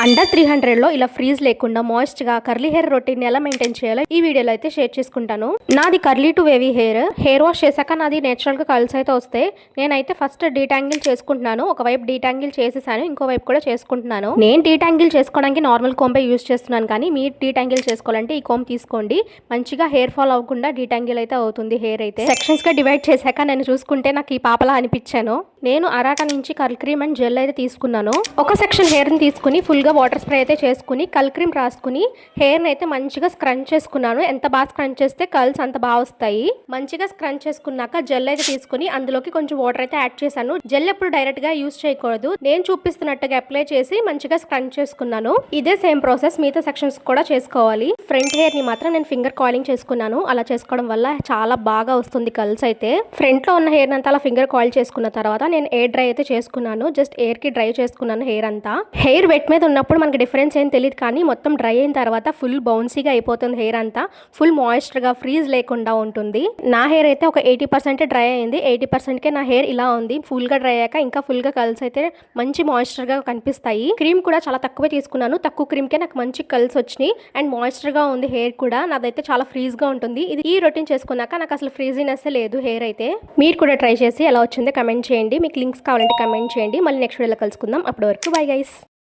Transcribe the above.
Under 300లో ఇలా freeze లేకుండా moist గా కర్లీ హెయిర్ రొటీన్ ఎలా మెయింటైన్ చేయాలో ఈ వీడియోలో అయితే షేర్ చేసుకుంటాను. నాది curly to wavy hair wash చేశాక నాది నేచురల్ గా కర్ల్స్ అయితే వస్తాయి. నేనైతే ఫస్ట్ డీటాంగిల్ చేసుకుంటున్నాను. ఒకవైపు డీటాంగిల్ చేసేసాను, ఇంకో వైపు కూడా చేసుకుంటున్నాను. నేను డీటాంగిల్ చేసుకోవడానికి నార్మల్ కోంబే యూజ్ చేస్తున్నాను, కానీ మీరు డీటాంగిల్ చేసుకోవాలంటే ఈ కోంబ్ తీసుకోండి. మంచిగా హెయిర్ ఫాల్ అవ్వకుండా డీటాంగిల్ అయితే అవుతుంది. హెయిర్ అయితే సెక్షన్స్ గా డివైడ్ చేశాక నేను చూసుకుంటే నాకు ఈ పాపలా అనిపించాను. నేను అరాటా నుంచి కర్ల్ క్రీమ్ అండ్ జెల్ అయితే తీసుకున్నాను. ఒక సెక్షన్ హెయిర్ ని తీసుకుని ఫుల్ గా వాటర్ స్ప్రే అయితే చేసుకుని కర్ల్ క్రీమ్ రాసుకుని హెయిర్ ని అయితే మంచిగా స్క్రంచ్ చేసుకున్నాను. ఎంత బాగా స్క్రంచ్ చేస్తే కర్ల్స్ అంత బాగా వస్తాయి. మంచిగా స్క్రంచ్ చేసుకున్నాక జెల్ అయితే తీసుకుని అందులోకి కొంచెం వాటర్ అయితే యాడ్ చేశాను. జెల్ ఎప్పుడు డైరెక్ట్ గా యూజ్ చేయకూడదు. నేను చూపిస్తున్నట్టుగా అప్లై చేసి మంచిగా స్క్రంచ్ చేసుకున్నాను. ఇదే సేమ్ ప్రాసెస్ మిగతా సెక్షన్స్ కూడా చేసుకోవాలి. ఫ్రంట్ హెయిర్ ని మాత్రం నేను ఫింగర్ కాయిలింగ్ చేసుకున్నాను. అలా చేసుకోవడం వల్ల చాలా బాగా వస్తుంది కర్ల్స్ అయితే. ఫ్రంట్ లో ఉన్న హెయిర్ అంతా అలా ఫింగర్ కాయిల్ చేసుకున్న తర్వాత నేను ఎయిర్ డ్రై అయితే చేసుకున్నాను. జస్ట్ ఎయిర్ కి డ్రై చేసుకున్నాను హెయిర్ అంతా. హెయిర్ వెట్ మీద ఉన్నప్పుడు మనకి డిఫరెన్స్ ఏం తెలియదు, కానీ మొత్తం డ్రై అయిన తర్వాత ఫుల్ బౌన్సీగా అయిపోతుంది. హెయిర్ అంతా ఫుల్ మాయిశ్చర్ గా ఫ్రీజ్ లేకుండా ఉంటుంది. నా హెయిర్ అయితే ఒక 80% డ్రై అయింది. 80% కే నా హెయిర్ ఇలా ఉంది. ఫుల్ గా డ్రై అయ్యాక ఇంకా ఫుల్ గా కర్ల్స్ అయితే మంచి మాయిశ్చర్ గా కనిపిస్తాయి. క్రీమ్ కూడా చాలా తక్కువ తీసుకున్నాను. తక్కువ క్రీమ్ కే నాకు మంచి కర్ల్స్ వచ్చినాయి అండ్ మాయిశ్చర్ గా ఉంది హెయిర్ కూడా. నాదైతే చాలా ఫ్రీజ్ గా ఉంటుంది. ఇది ఈ రొటీన్ చేసుకున్నాక నాకు అసలు ఫ్రీజీనెస్ లేదు హెయిర్ అయితే. మీరు కూడా ట్రై చేసి ఎలా వచ్చిందో కమెంట్ చేయండి. మీకు లింక్స్ కావాలంటే కమెంట్ చేయండి. మళ్ళీ నెక్స్ట్ వీడియోలో కలుసుకుందాం. అప్పటి వరకు బై గైస్.